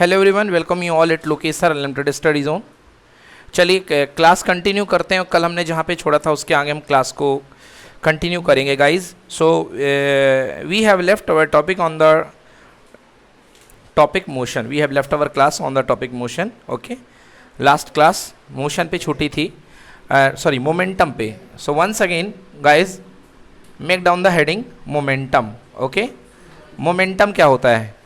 Hello everyone, welcome you all at Lokesh sir unlimited study zone. चलिए class continue करते हैं। कल हमने जहाँ पे छोड़ा था उसके आगे हम क्लास को कंटिन्यू करेंगे guys. So we have left our topic on the topic motion. We have left our class on the topic motion. Okay, last class motion पे छूटी थी, सॉरी मोमेंटम पे। So once again guys make down the heading momentum. Okay, momentum क्या होता है?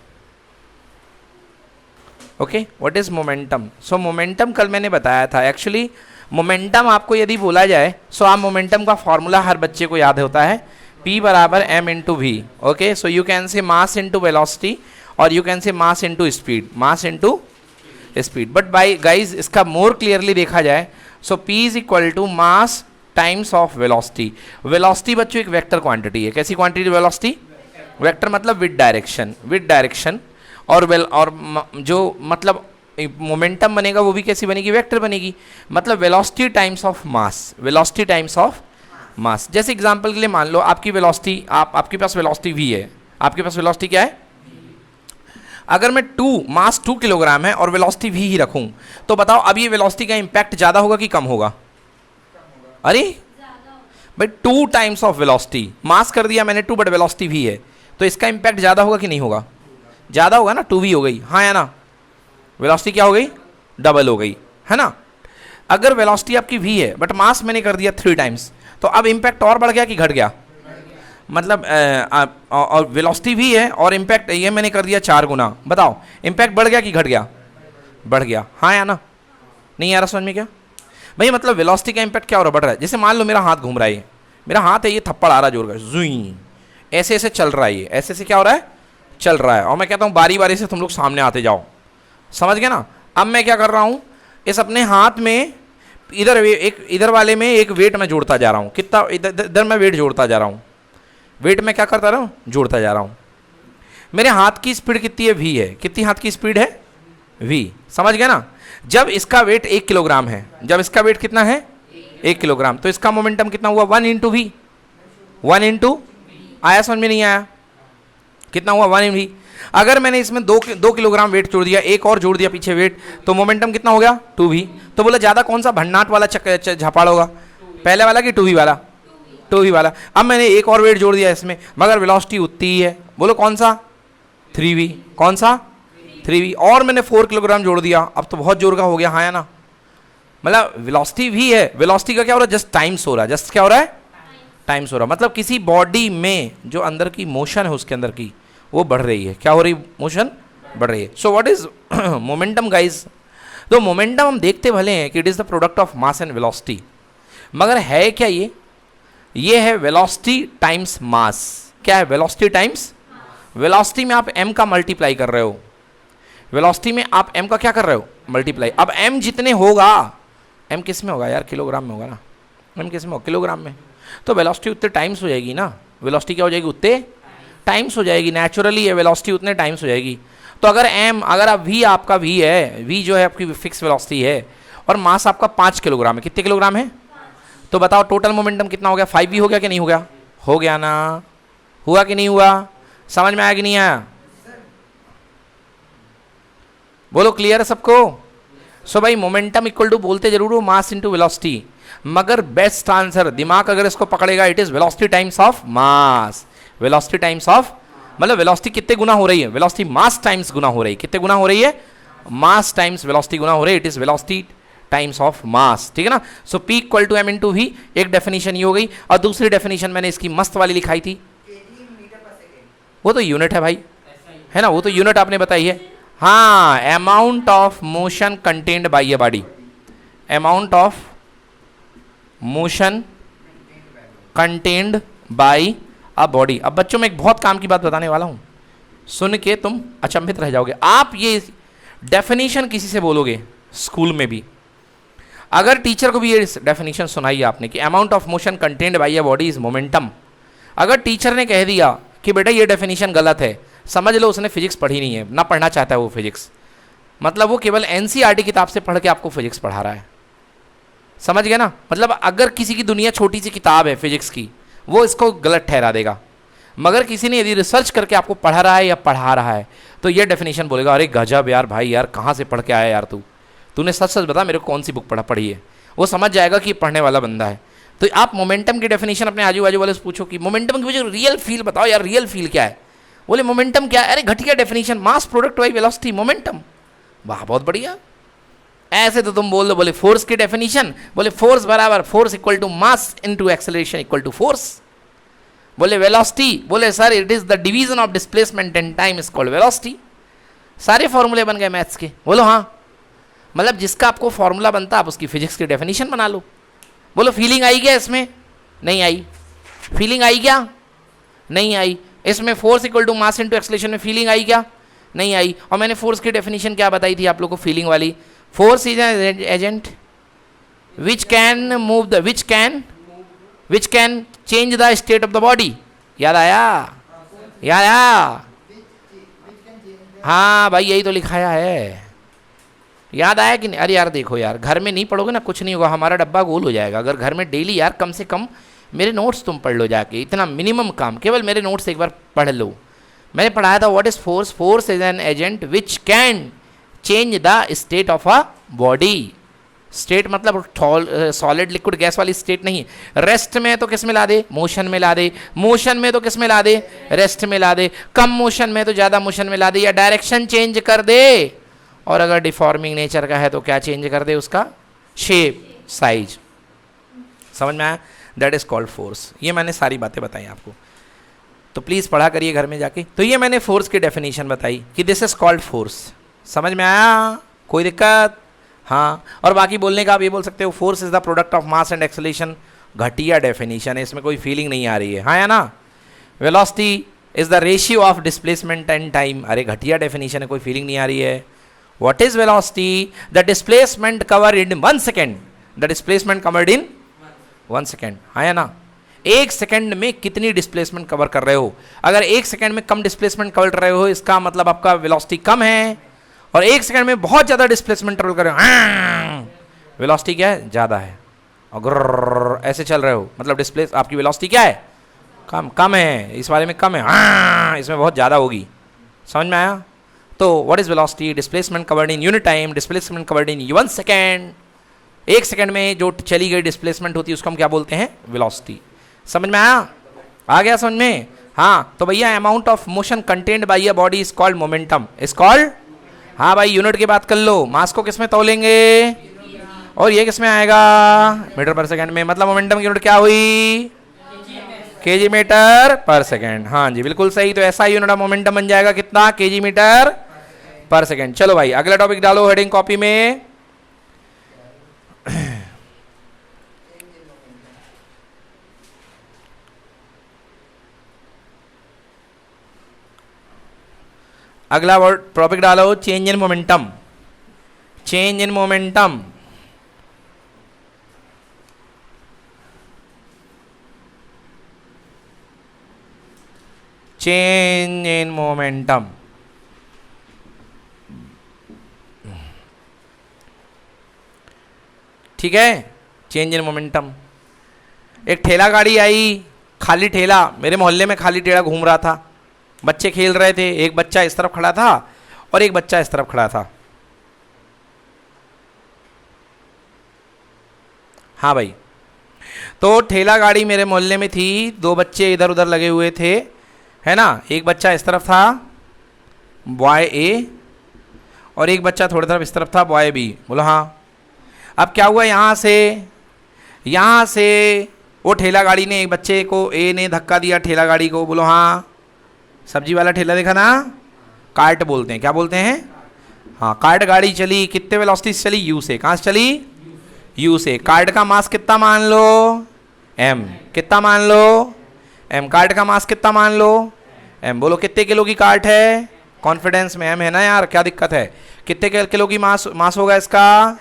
Okay, what is momentum? So momentum कल मैंने बताया था। एक्चुअली मोमेंटम आपको यदि बोला जाए सो आप मोमेंटम का फॉर्मूला हर बच्चे को याद होता है, P बराबर m into v. Okay, so you can say mass into velocity और you can say mass into speed, mass into speed. But by guys इसका मोर क्लियरली देखा जाए so P is equal to mass times of velocity. Velocity बच्चों एक vector quantity है। कैसी quantity velocity? Vector मतलब with direction, with direction. और जो मतलब मोमेंटम बनेगा वो भी कैसी बनेगी? वेक्टर बनेगी। मतलब velocity times of mass, velocity times of मास। जैसे एग्जांपल के लिए मान लो आपकी वेलोसिटी, आपके पास वेलोसिटी v है। आपके पास वेलोसिटी क्या है? अगर मैं मास 2 किलोग्राम है और वेलोसिटी v ही रखूं तो बताओ अब ये वेलोसिटी का इंपैक्ट ज़्यादा होगा कि कम होगा? अरे भाई 2 टाइम्स ऑफ वेलोसिटी, मास कर दिया मैंने 2 बट वेलोसिटी v है, तो इसका इंपैक्ट ज़्यादा होगा कि नहीं होगा? ज़्यादा होगा ना, 2v हो गई, हाँ या ना? वेलोसिटी क्या हो गई? डबल हो गई, है ना? अगर वेलोसिटी आपकी v है बट मास मैंने कर दिया 3 टाइम्स, तो अब इंपैक्ट और बढ़ गया कि घट गया? मतलब और वेलोसिटी v है और इंपैक्ट ये मैंने कर दिया 4 गुना। बताओ इंपैक्ट बढ़ गया कि घट गया? बढ़ गया, हाँ या ना? नहीं आ रहा समझ में क्या भाई? मतलब वेलोसिटी का इंपैक्ट क्या हो रहा है? बढ़ रहा है। जैसे मान लो मेरा हाथ घूम रहा है, मेरा हाथ है, ये थप्पड़ आ रहा है जोर का, जुई ऐसे ऐसे चल रहा है, ये ऐसे ऐसे क्या हो रहा है? चल रहा है। और मैं कहता हूँ बारी बारी से तुम लोग सामने आते जाओ, समझ गए ना? अब मैं क्या कर रहा हूँ, इस अपने हाथ में इधर वाले में एक वेट मैं जोड़ता जा रहा हूँ। कितना? इधर मैं वेट जोड़ता जा रहा हूँ। वेट में क्या करता रहा हूँ? जोड़ता जा रहा हूँ। मेरे हाथ की स्पीड कितनी है? v है। कितनी हाथ की स्पीड है? v। समझ गए ना? जब इसका वेट 1 किलोग्राम है, जब इसका वेट कितना है? 1 किलोग्राम, तो इसका मोमेंटम कितना हुआ? 1 इंटू वी। 1 इंटू, आया समझ में? नहीं आया? कितना हुआ? 1 इंटू वी। अगर मैंने इसमें 2 किलोग्राम वेट जोड़ दिया, एक और जोड़ दिया पीछे वेट, तो मोमेंटम कितना हो गया? 2v। तो बोला ज़्यादा कौन सा भन्नाट वाला झपाड़ होगा, पहले वाला कि 2v वाला? 2v वाला। अब मैंने एक और वेट जोड़ दिया इसमें, मगर वेलोसिटी उतनी ही है। बोलो कौन सा? 3v। कौन सा? 3v। और मैंने 4 किलोग्राम जोड़ दिया, अब तो बहुत जोर का हो गया, हाँ या ना? मतलब वेलोसिटी v है, वेलोसिटी का क्या हो रहा है? जस्ट टाइम्स हो रहा है। जस्ट क्या हो रहा है? टाइम्स हो रहा है। मतलब किसी बॉडी में जो अंदर की मोशन है उसके अंदर की वो बढ़ रही है। क्या हो रही? मोशन बढ़ रही है। So what is momentum guys? तो मोमेंटम हम देखते भले हैं कि it is the product of mass and velocity, मगर है क्या ये है वेलोसिटी टाइम्स मास। क्या है? Velocity times. वेलोसिटी में आप m का मल्टीप्लाई कर रहे हो, वेलोसिटी में आप m का क्या कर रहे हो? मल्टीप्लाई। अब m जितने होगा, m किस में होगा यार? किलोग्राम में होगा ना? m किस में होगा? किलोग्राम में। तो वेलोसिटी उतने टाइम्स हो जाएगी ना? वेलोसिटी क्या हो जाएगी? उतने टाइम्स हो जाएगी। नेचुरली है, वेलोसिटी उतने टाइम्स हो जाएगी। तो अगर अगर आप v, आपका v है, v जो है आपकी फिक्स वेलोसिटी है, और मास आपका 5 किलोग्राम है। कितने किलोग्राम है? तो बताओ टोटल मोमेंटम कितना हो गया? 5v हो गया कि नहीं हो गया? हो गया ना? हुआ कि नहीं हुआ? समझ में आया कि नहीं आया? बोलो क्लियर है सबको? सो भाई मोमेंटम इक्वल टू बोलते जरूर हो मास इंटू वेलोसिटी, मगर बेस्ट आंसर दिमाग अगर इसको पकड़ेगा, it is velocity times of mass. Velocity times of, मतलब वेलोसिटी कितने गुना हो रही है? वेलोसिटी मास टाइम्स गुना हो रही है। कितने गुना हो रही है? मास टाइम्स वेलोसिटी गुना हो रही है। It is velocity times of mass, ठीक है ना? So P equal to m into v, एक डेफिनेशन ये हो गई। और दूसरी डेफिनेशन मैंने इसकी मस्त वाली लिखाई थी, वो तो यूनिट है भाई, है ना? वो तो यूनिट आपने बताई है। हाँ, amount of motion contained by a body, amount of motion contained by a body. अब बच्चों में एक बहुत काम की बात बताने वाला हूं, सुन के तुम अचंभित रह जाओगे। आप ये डेफिनेशन किसी से बोलोगे स्कूल में भी, अगर टीचर को भी ये डेफिनेशन सुनाई आपने कि amount of motion contained by a body is momentum, अगर टीचर ने कह दिया कि बेटा ये डेफिनेशन गलत है, समझ लो उसने फिजिक्स पढ़ी नहीं है, ना पढ़ना चाहता है वो फिजिक्स। मतलब वो केवल एनसीईआरटी किताब से पढ़ के आपको फिजिक्स पढ़ा रहा है, समझ गए ना? मतलब अगर किसी की दुनिया छोटी सी किताब है फिजिक्स की, वो इसको गलत ठहरा देगा, मगर किसी ने यदि रिसर्च करके आपको पढ़ा रहा है या पढ़ा रहा है तो ये डेफिनेशन बोलेगा, अरे गजब यार भाई यार, कहाँ से पढ़ के आया यार तूने सच सच बता मेरे को कौन सी बुक पढ़ी है। वो समझ जाएगा कि पढ़ने वाला बंदा है। तो आप मोमेंटम की डेफिनेशन अपने आजू बाजू वाले से पूछो कि मोमेंटम की वजह रियल फील बताओ यार, रियल फील क्या है। बोले मोमेंटम क्या है, अरे घटिया definition, mass product by velocity momentum. वाह बहुत बढ़िया। ऐसे तो तुम बोल दो, बोले फोर्स की डेफिनेशन, बोले फोर्स बराबर force equal to mass into acceleration equal to force. बोले वेलोसिटी, बोले sir it is the division of displacement in time is called velocity. सारे फॉर्मूले बन गए मैथ्स के। बोलो हाँ, मतलब जिसका आपको फॉर्मूला बनता आप उसकी फिजिक्स की डेफिनेशन बना लो। बोलो फीलिंग आई क्या इसमें, नहीं आई। फीलिंग आई क्या, नहीं आई। इसमें force equal to mass into acceleration में फीलिंग आई क्या, नहीं आई। और मैंने फोर्स की डेफिनेशन क्या बताई थी आप लोगों को, फीलिंग वाली। Force is an agent which can move the which can change the state of the body. याद आया, याद आया, हाँ भाई यही तो लिखाया है, याद आया कि नहीं। अरे यार देखो यार, घर में नहीं पढ़ोगे ना कुछ नहीं होगा, हमारा डब्बा गोल हो जाएगा। अगर घर में डेली यार कम से कम मेरे नोट्स तुम पढ़ लो जाके, इतना मिनिमम काम, केवल मेरे नोट्स एक बार पढ़ लो। मैंने पढ़ाया था what is force, force is an agent which can change the state of a body. State मतलब सॉलिड लिक्विड गैस वाली स्टेट नहीं। रेस्ट में तो किस में ला दे, मोशन में ला दे। मोशन में तो किस में ला दे, रेस्ट में ला दे। कम मोशन में तो ज़्यादा मोशन में ला दे, या डायरेक्शन चेंज कर दे। और अगर डिफॉर्मिंग नेचर का है तो क्या चेंज कर दे, उसका शेप, साइज। समझ में आया, दैट इज कॉल्ड फोर्स। ये मैंने सारी बातें बताई आपको, तो प्लीज़ पढ़ा करिए घर में जाके। तो ये मैंने फोर्स की डेफिनेशन बताई कि दिस इज कॉल्ड फोर्स। समझ में आया, कोई दिक्कत? हाँ, और बाकी बोलने का आप ये बोल सकते हो, force is the product of mass and acceleration. घटिया डेफिनेशन है, इसमें कोई फीलिंग नहीं आ रही है, हाँ या ना। Velocity is the ratio of displacement and time. अरे घटिया डेफिनेशन है, कोई फीलिंग नहीं आ रही है। What is velocity? The displacement covered in 1 second. The displacement covered in 1 second. हाँ या ना। एक सेकंड में कितनी डिस्प्लेसमेंट कवर कर रहे हो। अगर एक सेकंड में कम डिस्प्लेसमेंट कवर कर रहे हो, इसका मतलब आपका वेलोसिटी कम है। और एक सेकंड में बहुत ज़्यादा डिस्प्लेसमेंट ट्रेवल कर रहे हो, वेलोसिटी क्या है, ज़्यादा है। अगर ऐसे चल रहे हो, मतलब डिस्प्लेस आपकी वेलोसिटी क्या है, कम है। इस वाले में कम है, इसमें बहुत ज़्यादा होगी। समझ में आया। तो what is velocity, displacement covered in unit time, displacement covered in 1 second. एक सेकंड में जो चली गई डिस्प्लेसमेंट होती है उसको हम क्या बोलते हैं, वेलोसिटी। समझ में आया, आ गया समझ में। हाँ तो भैया amount of motion contained by a body is called momentum, is called. हाँ भाई यूनिट की बात कर लो, मास को किस में तोलेंगे, और ये किस में आएगा, मीटर पर सेकंड में। मतलब मोमेंटम की यूनिट क्या हुई, केजी मीटर पर सेकंड। हाँ जी बिल्कुल सही। तो ऐसा यूनिट ऑफ मोमेंटम बन जाएगा कितना, केजी मीटर पर सेकंड। चलो भाई अगला टॉपिक डालो हेडिंग कॉपी में। अगला वर्ड टॉपिक डालो, change in momentum. Change in momentum, change in momentum. ठीक है, चेंज इन मोमेंटम। एक ठेला गाड़ी आई, खाली ठेला, मेरे मोहल्ले में खाली ठेला घूम रहा था, बच्चे खेल रहे थे। एक बच्चा इस तरफ खड़ा था और एक बच्चा इस तरफ खड़ा था। हाँ भाई, तो ठेला गाड़ी मेरे मोहल्ले में थी, दो बच्चे इधर उधर लगे हुए थे, है ना। एक बच्चा इस तरफ था बॉय ए, और एक बच्चा थोड़ी तरफ इस तरफ था बॉय बी। बोलो हाँ। अब क्या हुआ, यहाँ से वो ठेला गाड़ी ने एक बच्चे को, ए ने धक्का दिया ठेला गाड़ी को। बोलो हाँ। सब्जी वाला ठेला देखा ना, कार्ट बोलते हैं, क्या बोलते हैं, हाँ कार्ट गाड़ी चली। कितने वेलोसिटी से चली, यू से। कहाँ से चली, यू से। कार्ट का मास कितना मान लो, एम। कितना मान लो, एम। कार्ट का मास कितना मान लो, एम। बोलो कितने किलो की कार्ट है, कॉन्फिडेंस में एम है ना यार, क्या दिक्कत है। कितने किलो की मास होगा इसका,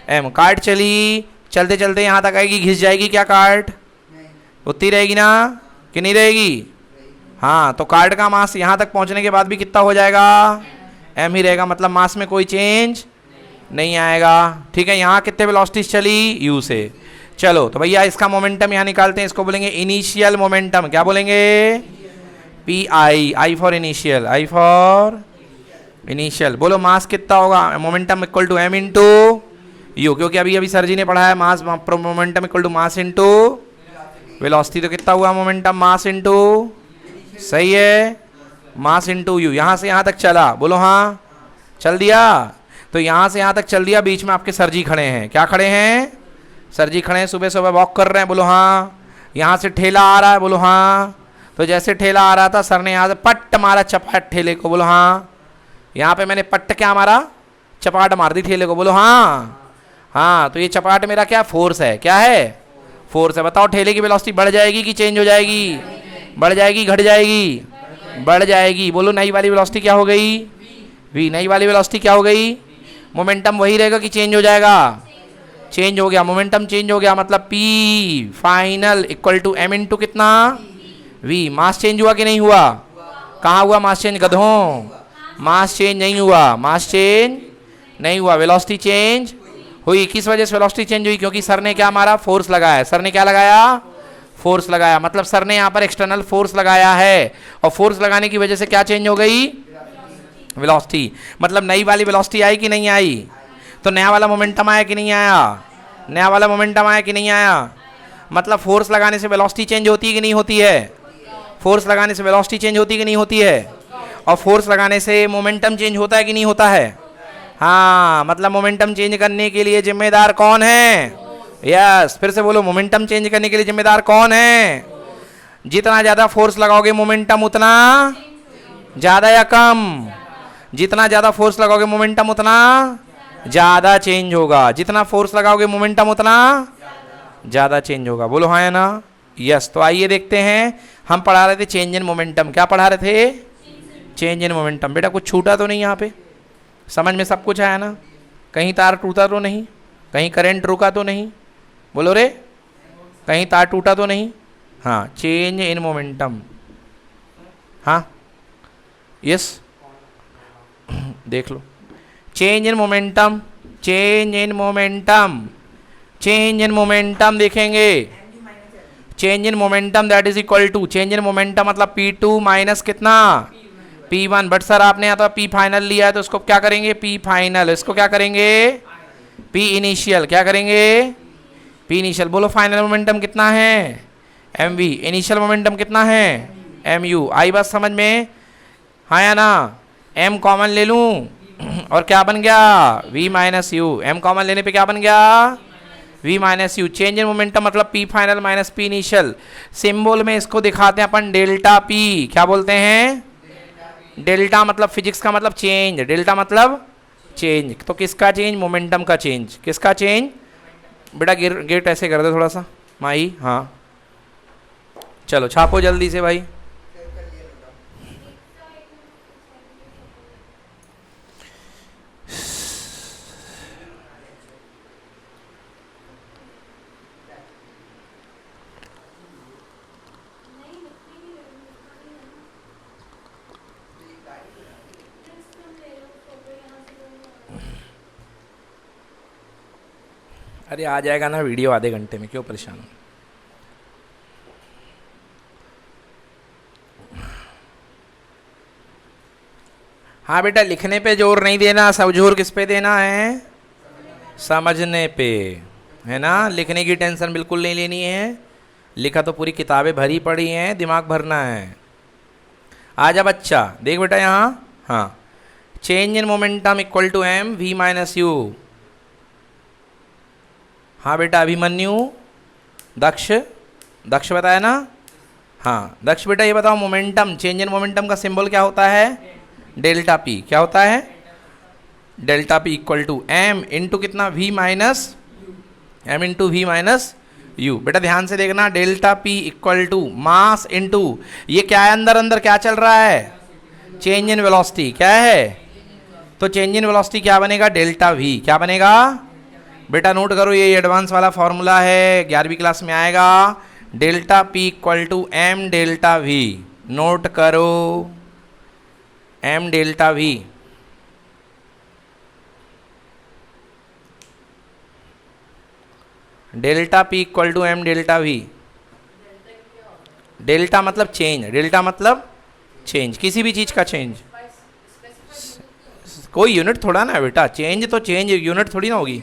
एम। कार्ट चली, चलते चलते यहाँ तक आएगी, घिस जाएगी क्या कार्ट, उतनी रहेगी ना कि नहीं रहेगी। हाँ तो कार्ट का मास यहाँ तक पहुँचने के बाद भी कितना हो जाएगा, एम ही रहेगा। मतलब मास में कोई चेंज नहीं आएगा। ठीक है, यहाँ कितने वेलोसिटी चली, यू से। चलो तो भैया इसका मोमेंटम यहाँ निकालते हैं, इसको बोलेंगे इनिशियल मोमेंटम। क्या बोलेंगे, p i, i for initial, i for initial. बोलो मास कितना होगा, momentum equal to m into u, क्योंकि अभी अभी सर जी ने पढ़ा है mass momentum equal to mass into velocity. तो कितना हुआ मोमेंटम, मास इंटू, सही है, मास इंटू यू। यहाँ से यहाँ तक चला, बोलो हाँ, चल दिया। तो यहाँ से यहाँ तक चल दिया, बीच में आपके सर जी खड़े हैं। क्या खड़े हैं, सर जी खड़े हैं, सुबह सुबह वॉक कर रहे हैं, बोलो हाँ। यहाँ से ठेला आ रहा है, बोलो हाँ। तो जैसे ठेला आ रहा था, सर ने यहाँ से पट्ट मारा चपाट ठेले को, बोलो हाँ। यहाँ पे मैंने पट्ट क्या मारा, चपाट मार दी ठेले को, बोलो हाँ। हाँ, तो ये चपाट मेरा क्या फोर्स है, क्या है, फोर्स है। बताओ ठेले की वेलोसिटी बढ़ जाएगी कि चेंज हो जाएगी, बढ़ जाएगी, घट जाएगी, बढ़ जाएगी। बोलो नई वाली वेलोसिटी क्या हो गई, वी। नई वाली वेलोसिटी क्या हो गई, मोमेंटम वही रहेगा कि चेंज हो जाएगा, चेंज हो गया, मोमेंटम चेंज हो गया। मतलब p final equal to m into कितना, वी। मास चेंज हुआ कि नहीं हुआ, कहाँ हुआ मास चेंज, गधों, मास चेंज नहीं हुआ, मास चेंज नहीं हुआ, वेलोसिटी चेंज हुई। किस वजह से वेलोसिटी चेंज हुई, क्योंकि सर ने क्या मारा, फोर्स लगाया। सर ने क्या लगाया, फोर्स लगाया। मतलब सर ने यहाँ पर एक्सटर्नल फोर्स लगाया है, और फोर्स लगाने की वजह से क्या चेंज हो गई, वेलोसिटी। मतलब नई वाली वेलोसिटी आई कि नहीं आई, तो नया वाला मोमेंटम आया कि नहीं आया, नया वाला मोमेंटम आया कि नहीं आया। मतलब फोर्स लगाने से वेलोसिटी चेंज होती है कि नहीं होती है, फोर्स लगाने से वेलोसिटी चेंज होती है कि नहीं होती है, और फोर्स लगाने से मोमेंटम चेंज होता है कि नहीं होता है। हाँ, मतलब मोमेंटम चेंज करने के लिए जिम्मेदार कौन है, यस, फिर से बोलो, मोमेंटम चेंज करने के लिए जिम्मेदार कौन है। जितना ज़्यादा फोर्स लगाओगे मोमेंटम उतना ज़्यादा या कम, जितना ज़्यादा फोर्स लगाओगे मोमेंटम उतना ज़्यादा चेंज होगा, जितना फोर्स लगाओगे मोमेंटम उतना ज़्यादा चेंज होगा। बोलो हाँ या ना, यस। तो आइए देखते हैं, हम पढ़ा रहे थे चेंज इन मोमेंटम। क्या पढ़ा रहे थे, चेंज इन मोमेंटम। बेटा कुछ छूटा तो नहीं, यहाँ पे समझ में सब कुछ आया ना, कहीं तार टूटा तो नहीं, कहीं करंट रुका तो नहीं, बोलो रे, कहीं तार टूटा तो नहीं। हाँ, चेंज इन मोमेंटम, हाँ यस, देख लो, change in momentum, change in momentum, change in momentum देखेंगे। Change in momentum that is equal to, change in momentum मतलब P2 माइनस कितना, P1। बट सर आपने यहाँ तो P फाइनल लिया है, तो इसको क्या करेंगे, P फाइनल, इसको क्या करेंगे, P इनिशियल। क्या करेंगे, P इनिशियल। बोलो फाइनल मोमेंटम कितना है, mv। इनिशियल मोमेंटम कितना है, mu। आई बात समझ में, हाँ या ना। m कॉमन ले लूँ और क्या बन गया, v minus you. m common लेने पे क्या बन गया, v minus you. Change in momentum मतलब P final minus P initial. Symbol में इसको दिखाते हैं अपन डेल्टा P। क्या बोलते हैं, डेल्टा मतलब फिजिक्स का मतलब चेंज, डेल्टा मतलब चेंज। तो किसका चेंज, मोमेंटम का चेंज। किसका चेंज, बेटा गेट ऐसे कर दो थोड़ा सा माई, हाँ चलो छापो जल्दी से भाई। अरे आ जाएगा ना वीडियो आधे घंटे में, क्यों परेशान हो। हाँ बेटा, लिखने पे जोर नहीं देना, सब जोर किस पे देना है, समझने पे, है ना। लिखने की टेंशन बिल्कुल नहीं लेनी है, लिखा तो पूरी किताबें भरी पड़ी हैं, दिमाग भरना है। आजा बच्चा, देख बेटा यहाँ, हाँ, change in momentum equal to m v minus u. हाँ बेटा अभिमन्यु, दक्ष, दक्ष बताया ना, हाँ दक्ष बेटा ये बताओ, मोमेंटम, चेंज इन मोमेंटम का सिंबल क्या होता है, डेल्टा पी। क्या होता है, delta p equal to m into कितना, v minus, m into v minus u. बेटा ध्यान से देखना, delta p equal to mass into, ये क्या है, अंदर अंदर क्या चल रहा है, चेंज इन वेलोसिटी। क्या है, तो चेंज इन वेलोसिटी क्या बनेगा, डेल्टा वी। क्या बनेगा बेटा, नोट करो, ये एडवांस वाला फॉर्मूला है, 11वीं क्लास में आएगा। Delta p equal to m delta v, note करो, m delta v. Delta p equal to m delta v. Delta मतलब चेंज, डेल्टा मतलब चेंज, किसी भी चीज का चेंज। कोई यूनिट थोड़ा ना है बेटा, चेंज तो चेंज यूनिट थोड़ी ना होगी,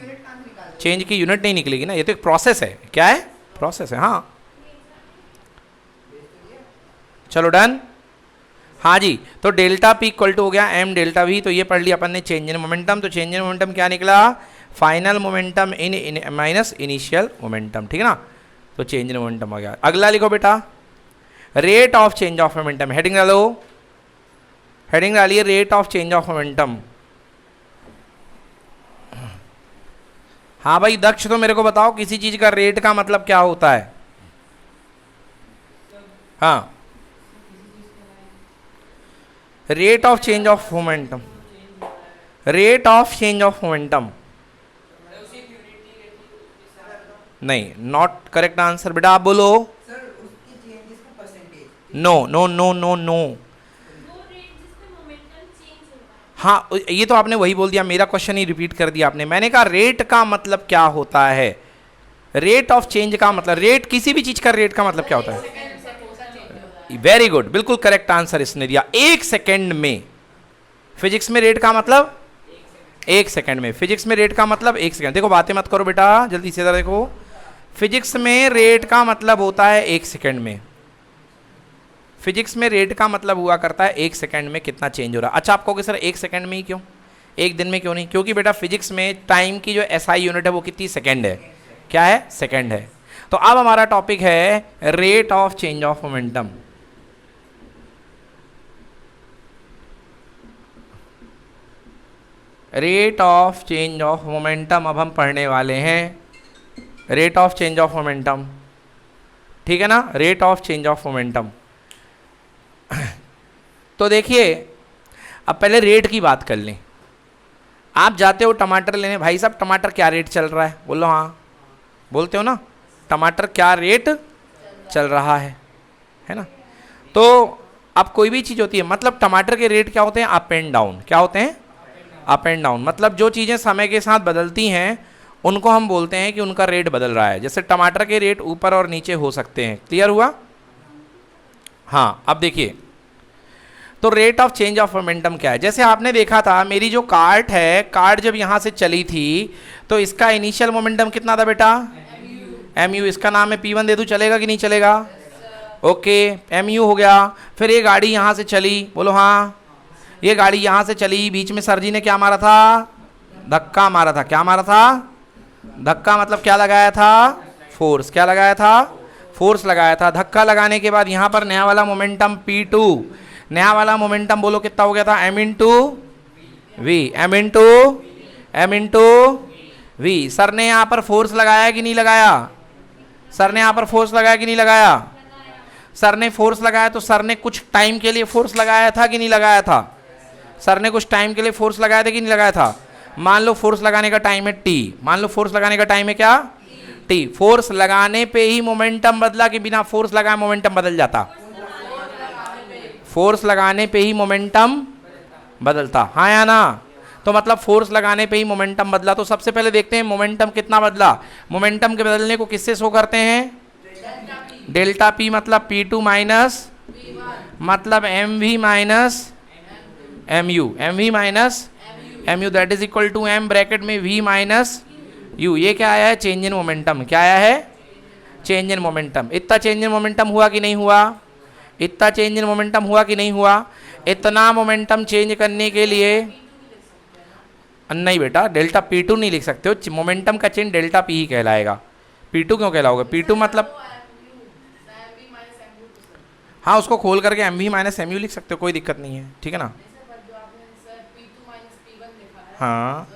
चेंज की यूनिट नहीं निकलेगी ना, ये तो एक प्रोसेस है। क्या है? प्रोसेस है। हाँ चलो डन। हाँ जी, तो डेल्टा पी इक्वल टू हो गया एम डेल्टा वी, तो ये पढ़ लिया अपन ने चेंज इन मोमेंटम। तो चेंज इन मोमेंटम क्या निकला? फाइनल मोमेंटम इन माइनस इनिशियल मोमेंटम, ठीक है ना। तो चेंज इन मोमेंटम हो गया। अगला लिखो बेटा, rate of change of momentum. Heading डालो, हेडिंग डालिए rate of change of momentum. हाँ भाई दक्ष, तो मेरे को बताओ किसी चीज का रेट का मतलब क्या होता है? हाँ, rate of change of momentum, rate of change of momentum. नहीं, नॉट करेक्ट आंसर बेटा, आप बोलो। No no no no no. हाँ, ये तो आपने वही बोल दिया, मेरा क्वेश्चन ही रिपीट कर दिया आपने। मैंने कहा रेट का मतलब क्या होता है? रेट ऑफ चेंज का मतलब, रेट किसी भी चीज का रेट का मतलब क्या होता है? वेरी गुड, बिल्कुल करेक्ट आंसर इसने दिया, 1 सेकेंड में। फिजिक्स में रेट का मतलब 1 सेकेंड में, फिजिक्स में रेट का मतलब 1 सेकेंड। देखो बातें मत करो बेटा, जल्दी से देखो। फिजिक्स में रेट का मतलब होता है 1 सेकेंड में। फिजिक्स में रेट का मतलब हुआ करता है 1 सेकेंड में कितना चेंज हो रहा है। अच्छा, आप कहोगे सर 1 सेकेंड में ही क्यों, 1 दिन में क्यों नहीं? क्योंकि बेटा फिजिक्स में टाइम की जो एसआई यूनिट है वो कितनी? सेकेंड है। क्या है? सेकेंड है। तो अब हमारा टॉपिक है rate of change of momentum. Rate of change of momentum अब हम पढ़ने वाले हैं, rate of change of momentum, ठीक है ना, rate of change of momentum. तो देखिए, अब पहले रेट की बात कर लें। आप जाते हो टमाटर लेने, भाई साहब टमाटर क्या रेट चल रहा है? बोलो हाँ, बोलते हो ना, टमाटर क्या रेट चल रहा है ना। तो अब कोई भी चीज़ होती है, मतलब टमाटर के रेट क्या होते हैं? Up and down. क्या होते हैं? Up and down. मतलब जो चीज़ें समय के साथ बदलती हैं उनको हम बोलते हैं कि उनका रेट बदल रहा है। जैसे टमाटर के रेट ऊपर और नीचे हो सकते हैं। क्लियर हुआ? हाँ, अब देखिए, तो rate of change of momentum क्या है? जैसे आपने देखा था, मेरी जो कार्ट है, कार्ट जब यहाँ से चली थी तो इसका इनिशियल मोमेंटम कितना था बेटा? mu। इसका नाम है P1 दे दूँ, चलेगा कि नहीं चलेगा? ओके, mu हो गया। फिर ये गाड़ी यहाँ से चली, बोलो हाँ, ये गाड़ी यहाँ से चली, बीच में सर जी ने क्या मारा था? धक्का मारा था। क्या मारा था? धक्का मतलब क्या लगाया था? फोर्स। क्या लगाया था? फोर्स लगाया था। धक्का लगाने के बाद यहाँ पर नया वाला मोमेंटम P2, नया वाला मोमेंटम बोलो कितना हो गया था? m into v, m into v. Sir ने यहाँ पर फोर्स लगाया कि नहीं लगाया? सर ने यहाँ पर फोर्स लगाया कि नहीं लगाया? सर ने फोर्स लगाया, तो सर ने कुछ टाइम के लिए फोर्स लगाया था कि नहीं लगाया था? सर ने कुछ टाइम के लिए फोर्स लगाया था कि नहीं लगाया था? मान लो फोर्स लगाने का टाइम है t, मान लो फोर्स लगाने का टाइम है क्या? t। फोर्स लगाने पे ही मोमेंटम बदला कि बिना फोर्स लगाए मोमेंटम बदल जाता? फोर्स लगाने पे ही मोमेंटम बदलता, हाँ या ना? तो मतलब फोर्स लगाने पे ही मोमेंटम बदला। तो सबसे पहले देखते हैं मोमेंटम कितना बदला। मोमेंटम के बदलने को किससे शो करते हैं? डेल्टा पी, मतलब P2 माइनस, मतलब mv minus mu, mv minus mu, that is equal to m bracket में v माइनस u। ये क्या आया है? Change in momentum. क्या आया है? Change in momentum. इतना चेंज इन मोमेंटम हुआ कि नहीं हुआ? इतना चेंज इन मोमेंटम हुआ कि नहीं हुआ? इतना मोमेंटम चेंज करने के लिए नहीं बेटा, डेल्टा P2 नहीं लिख सकते हो। मोमेंटम का चेंज डेल्टा P ही कहलाएगा। P2 क्यों कहलाओगे? P2 मतलब, हाँ उसको खोल करके mv माइनस mu लिख सकते हो, कोई दिक्कत नहीं है, ठीक है ना। हाँ,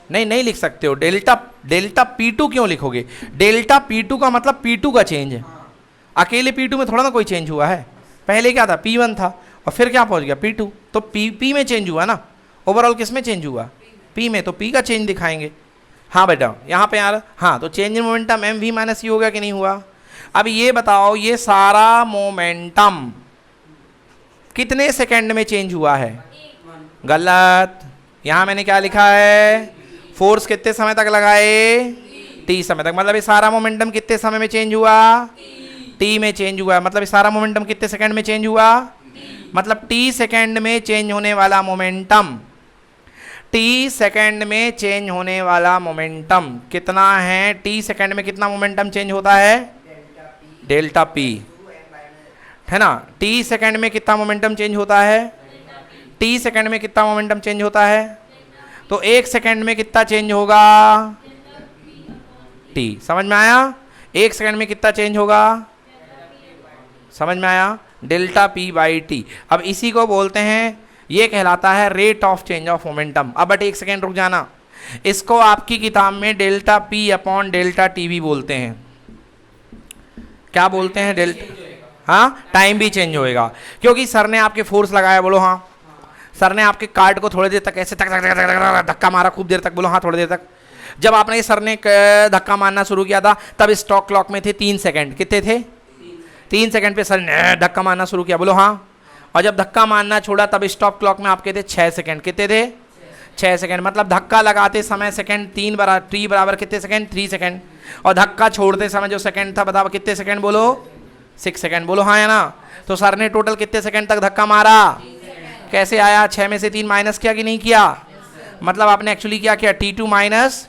नहीं नहीं लिख सकते हो। डेल्टा P2 क्यों लिखोगे? डेल्टा P2 का मतलब P2 का चेंज है। अकेले P2 में थोड़ा ना कोई चेंज हुआ है। पहले क्या था? P1 था और फिर क्या पहुंच गया? P2। तो P में चेंज हुआ ना, ओवरऑल किस में चेंज हुआ? P में। तो P का चेंज दिखाएंगे। हाँ बेटा, यहाँ पे यार, हाँ, तो change in momentum mv minus u हो गया कि नहीं हुआ? अब ये बताओ, ये सारा मोमेंटम कितने सेकंड में चेंज हुआ है? गलत। यहाँ मैंने क्या लिखा है? फोर्स कितने समय तक लगाए? t समय तक। मतलब ये सारा मोमेंटम कितने समय में चेंज हुआ? t में चेंज हुआ। मतलब ये सारा मोमेंटम कितने सेकंड में चेंज हुआ? मतलब टी सेकेंड में चेंज होने वाला मोमेंटम, टी सेकेंड में चेंज होने वाला मोमेंटम कितना है? टी सेकेंड में कितना मोमेंटम चेंज होता है? डेल्टा पी, है ना। टी सेकेंड में कितना मोमेंटम चेंज होता है? टी सेकेंड में कितना मोमेंटम चेंज होता है? तो एक सेकेंड में कितना चेंज होगा? टी। समझ में आया? एक सेकेंड में कितना चेंज होगा? समझ में आया? Delta p by T. अब इसी को बोलते हैं, ये कहलाता है rate of change of momentum. अब बट एक सेकेंड रुक जाना, इसको आपकी किताब में delta P upon delta T भी बोलते हैं। क्या बोलते हैं? डेल्टा, हाँ, टाइम भी चेंज होएगा, क्योंकि सर ने आपके फोर्स लगाया, बोलो हाँ। सर ने आपके कार्ड को थोड़ी देर तक ऐसे तक धक्का मारा, खूब देर तक, बोलो हाँ, थोड़ी देर तक। जब आपने सर ने धक्का मारना शुरू किया था तब स्टॉक क्लॉक में थे 3 सेकंड। कितने थे? 3 सेकंड पे सर ने धक्का मारना शुरू किया, बोलो हाँ। और जब धक्का मारना छोड़ा तब स्टॉप क्लॉक में आपके थे 6 सेकंड। कितने थे? 6 सेकंड। मतलब धक्का लगाते समय सेकंड 3 बराबर, टी बराबर कितने सेकंड? 3 सेकंड। और धक्का छोड़ते समय जो सेकंड था बताओ कितने सेकंड? बोलो 6 सेकंड। बोलो हाँ या ना? तो सर ने टोटल कितने सेकंड तक धक्का मारा? कैसे आया? 6 में से 3 माइनस किया कि नहीं किया? मतलब आपने एक्चुअली क्या किया? T2 माइनस,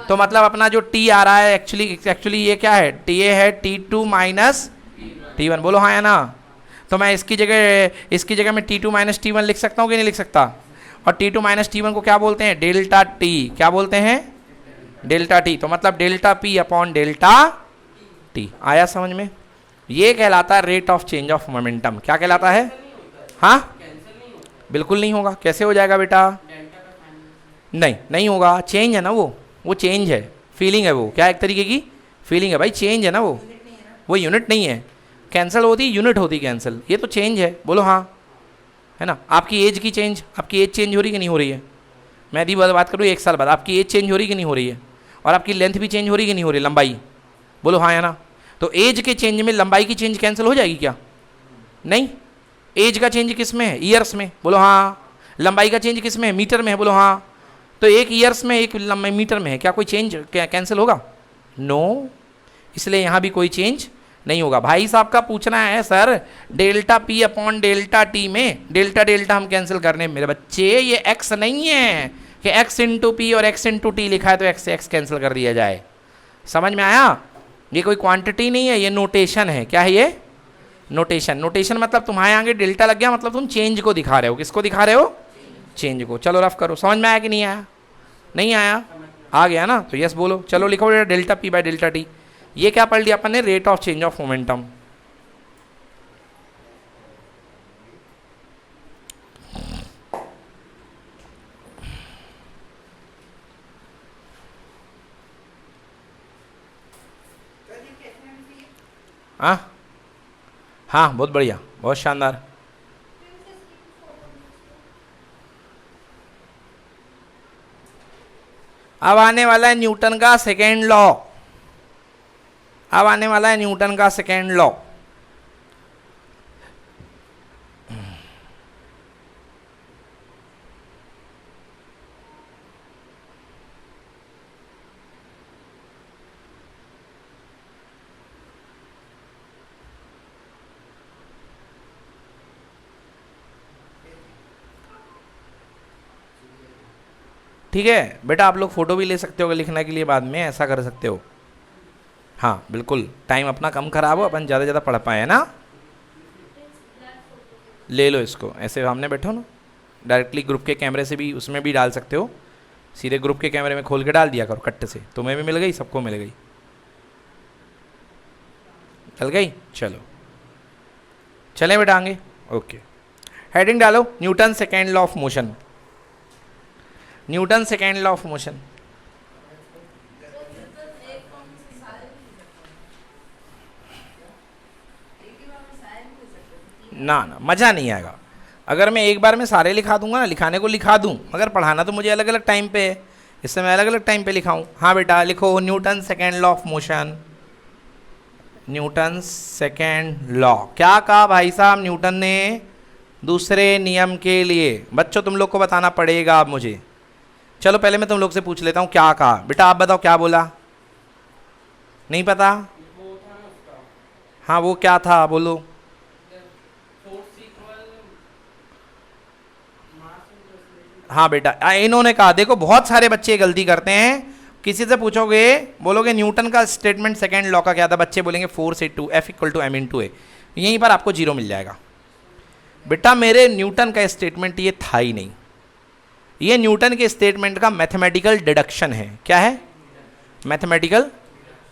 तो मतलब अपना जो T आ रहा है एक्चुअली ये क्या है? ये है T2 माइनस T1। बोलो हाँ या ना? तो मैं इसकी जगह में T2 माइनस T1 लिख सकता हूँ कि नहीं लिख सकता? और T2 माइनस T1 को क्या बोलते हैं? Delta T। क्या बोलते हैं? Delta T। तो मतलब delta P upon delta T। आया समझ में? ये कहलाता है rate of change of momentum. क्या कहलाता है? हाँ, बिल्कुल नहीं होगा। कैसे हो जाएगा बेटा? नहीं होगा। चेंज है ना, वो चेंज है, फीलिंग है वो। क्या एक तरीके की फीलिंग है भाई, चेंज है ना वो यूनिट नहीं है। कैंसिल होती यूनिट होती कैंसिल, ये तो चेंज है। बोलो हाँ, है ना। आपकी एज की चेंज, आपकी एज चेंज हो रही कि नहीं हो रही है? मैं यदि बात करूँ 1 साल बाद, आपकी एज चेंज हो रही कि नहीं हो रही है? और आपकी लेंथ भी चेंज हो रही कि नहीं हो रही, लंबाई? बोलो हाँ या ना? तो एज के चेंज में लंबाई की चेंज कैंसिल हो जाएगी क्या? नहीं। एज का चेंज किस में है? ईयर्स में। बोलो हाँ। लंबाई का चेंज किस में है? मीटर में है। बोलो हाँ। तो एक ईयर्स में, एक लंबाई मीटर में है, क्या कोई चेंज कैंसिल होगा? नो। इसलिए यहाँ भी कोई चेंज नहीं होगा। भाई साहब का पूछना है sir delta P upon delta T में डेल्टा हम कैंसिल करने, मेरे बच्चे ये एक्स नहीं है कि एक्स इंटू पी और एक्स इंटू टी लिखा है तो एक्स से एक्स कैंसिल कर दिया जाए। समझ में आया? ये कोई क्वांटिटी नहीं है, ये नोटेशन है। क्या है ये? नोटेशन मतलब तुम्हारे आगे डेल्टा लग गया, मतलब तुम चेंज को दिखा रहे हो। किसको दिखा रहे हो? चेंज को। चलो रफ करो। समझ में आया कि नहीं आया? नहीं आया? आ गया ना? तो यस बोलो। चलो लिखो delta p by delta T. ये क्या पढ़ लिया अपन ने? Rate of change of momentum. हाँ, बहुत बढ़िया, बहुत शानदार। अब आने वाला है न्यूटन का सेकेंड लॉ। अब आने वाला है न्यूटन का सेकेंड लॉ। ठीक है बेटा, आप लोग फोटो भी ले सकते हो लिखने के लिए, बाद में ऐसा कर सकते हो। हाँ बिल्कुल, टाइम अपना कम खराब हो, अपन ज़्यादा ज़्यादा पढ़ पाए ना। ले लो इसको, ऐसे सामने बैठो ना, डायरेक्टली ग्रुप के कैमरे से भी उसमें भी डाल सकते हो। सीधे ग्रुप के कैमरे में खोल के डाल दिया करो कट्टे से, तुम्हें भी मिल गई, सबको मिल गई। चल गई? चलो चलें बेटा आगे। ओके, हेडिंग डालो Newton second law of motion. Newton second law of motion. ना मज़ा नहीं आएगा। अगर मैं एक बार में सारे लिखा दूंगा ना, लिखाने को लिखा दूं, मगर पढ़ाना तो मुझे अलग अलग टाइम पे है, इससे मैं अलग अलग टाइम पे लिखाऊं। हाँ बेटा लिखो Newton second law of motion. Newton second law क्या कहा भाई साहब न्यूटन ने? दूसरे नियम के लिए। बच्चों तुम लोग को बताना पड़ेगा अब मुझे। चलो पहले मैं तुम लोग से पूछ लेता हूँ क्या कहा। बेटा आप बताओ क्या बोला? नहीं पता? हाँ वो क्या था बोलो। हाँ बेटा, इन्होंने कहा, देखो बहुत सारे बच्चे गलती करते हैं, किसी से पूछोगे बोलोगे न्यूटन का स्टेटमेंट सेकंड लॉ का क्या था, बच्चे बोलेंगे force into f equal to m into a, यहीं पर आपको जीरो मिल जाएगा। बेटा मेरे न्यूटन का स्टेटमेंट ये था ही नहीं, ये न्यूटन के स्टेटमेंट का मैथमेटिकल डिडक्शन है। क्या है? Mathematical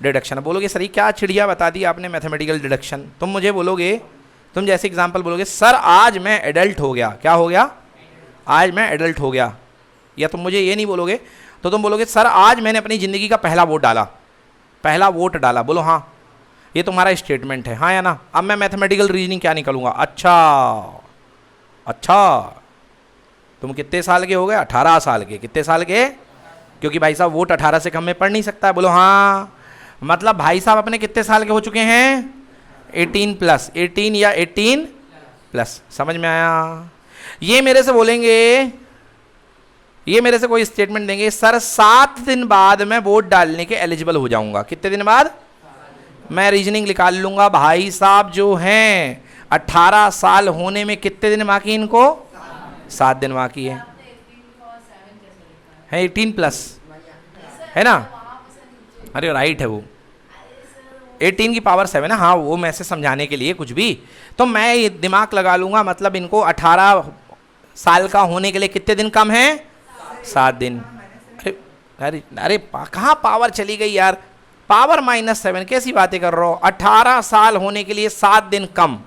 deduction. बोलोगे सर ये क्या चिड़िया बता दी आपने मैथमेटिकल डिडक्शन। तुम मुझे बोलोगे, तुम जैसे एग्जांपल बोलोगे सर आज मैं एडल्ट हो गया, क्या हो गया? आज मैं एडल्ट हो गया। या तुम मुझे ये नहीं बोलोगे तो तुम बोलोगे सर आज मैंने अपनी ज़िंदगी का पहला वोट डाला, पहला वोट डाला। बोलो हाँ, ये तुम्हारा स्टेटमेंट है, हाँ या ना? अब मैं मैथमेटिकल रीजनिंग क्या निकालूंगा? अच्छा तुम कितने साल के हो गए? 18 साल के। कितने साल के? क्योंकि भाई साहब वोट 18 से कम में पढ़ नहीं सकता है। बोलो हाँ, मतलब भाई साहब अपने कितने साल के हो चुके हैं? 18 प्लस, 18 या 18 प्लस। समझ में आया? ये मेरे से बोलेंगे, ये मेरे से कोई स्टेटमेंट देंगे सर 7 दिन बाद मैं वोट डालने के एलिजिबल हो जाऊंगा। कितने दिन बाद? मैं रीजनिंग निकाल लूंगा भाई साहब जो हैं 18 साल होने में कितने दिन बाकी इनको? 7 दिन बाकी है 18 प्लस, है ना? अरे राइट है वो 18 की पावर 7 है। हाँ वो मैं से समझाने के लिए कुछ भी, तो मैं ये दिमाग लगा लूंगा, मतलब इनको 18 साल का होने के लिए कितने दिन कम है? 7 दिन। अरे अरे अरे कहाँ पावर चली गई यार? पावर -7 कैसी बातें कर रहे हो? 18 साल होने के लिए 7 दिन कम,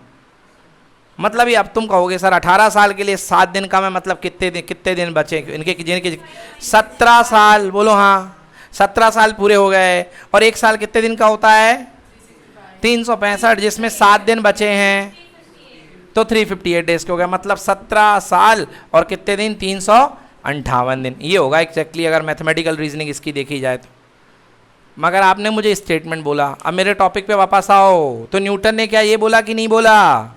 मतलब ये अब तुम कहोगे सर 18 साल के लिए 7 दिन कम है, मतलब कितने दिन बचे इनके? जिनके 17 साल। बोलो हाँ, 17 साल पूरे हो गए। और एक साल कितने दिन का होता है? 365, जिसमें 7 दिन बचे हैं तो 358 डेज के हो गए, मतलब 17 साल और कितने दिन? 358 दिन। ये होगा एग्जैक्टली अगर मैथमेटिकल रीजनिंग इसकी देखी जाए तो। मगर आपने मुझे स्टेटमेंट बोला। अब मेरे टॉपिक पे वापस आओ, तो न्यूटन ने क्या ये बोला कि नहीं बोला?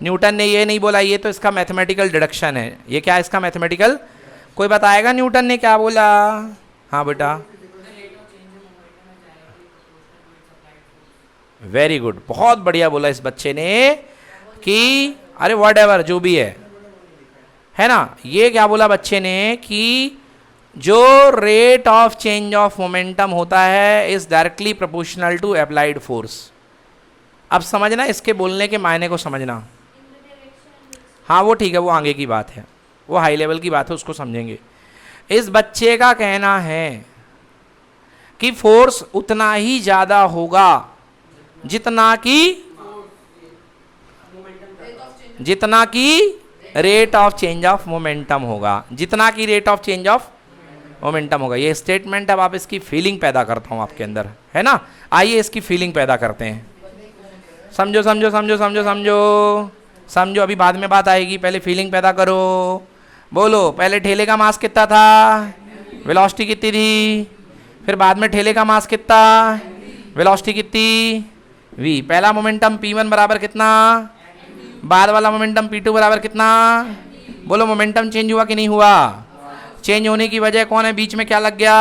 न्यूटन ने ये नहीं बोला, ये तो इसका मैथमेटिकल डिडक्शन है। ये क्या है इसका मैथमेटिकल? कोई बताएगा न्यूटन ने क्या बोला? हाँ बेटा, वेरी गुड, बहुत बढ़िया बोला इस बच्चे ने कि अरे व्हाटएवर जो भी है ना। ये क्या बोला बच्चे ने कि जो rate of change of momentum होता है is directly proportional to applied force. अब समझना, इसके बोलने के मायने को समझना। हाँ वो ठीक है, वो आगे की बात है, वो हाई लेवल की बात है, उसको समझेंगे। इस बच्चे का कहना है कि फोर्स उतना ही ज़्यादा होगा जितना की rate of change of momentum होगा, जितना की rate of change of momentum होगा। ये स्टेटमेंट अब आप इसकी फीलिंग पैदा करता हूँ आपके अंदर, है ना? आइए इसकी फीलिंग पैदा करते हैं। समझो समझो समझो समझो समझो समझो, अभी बाद में बात आएगी, पहले फीलिंग पैदा करो। बोलो, पहले ठेले का मास कितना था? वेलोसिटी कितनी थी? फिर बाद में ठेले का मास कितना? वेलोसिटी कितनी? v। पहला मोमेंटम p1 बराबर कितना? बाद वाला मोमेंटम p2 बराबर कितना? बोलो मोमेंटम चेंज हुआ कि नहीं हुआ? चेंज होने की वजह कौन है? बीच में क्या लग गया?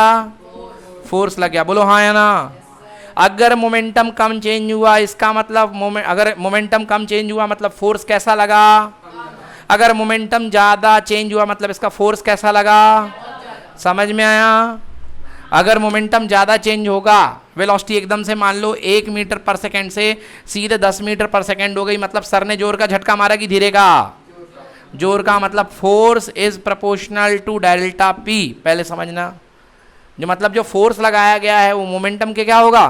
फोर्स लग गया। बोलो हाँ या ना? अगर मोमेंटम कम चेंज हुआ इसका मतलब अगर मोमेंटम कम चेंज हुआ मतलब फोर्स कैसा लगा? अगर मोमेंटम ज़्यादा चेंज हुआ मतलब इसका फोर्स कैसा लगा? समझ में आया? अगर मोमेंटम ज़्यादा चेंज होगा, वेलोसिटी एकदम से मान लो 1 मीटर पर सेकेंड से सीधे 10 मीटर पर सेकेंड हो गई, मतलब सर ने जोर का झटका मारा कि धीरे का? जोर का, मतलब force is proportional to delta p. पहले समझना, जो मतलब जो फोर्स लगाया गया है वो मोमेंटम के क्या होगा?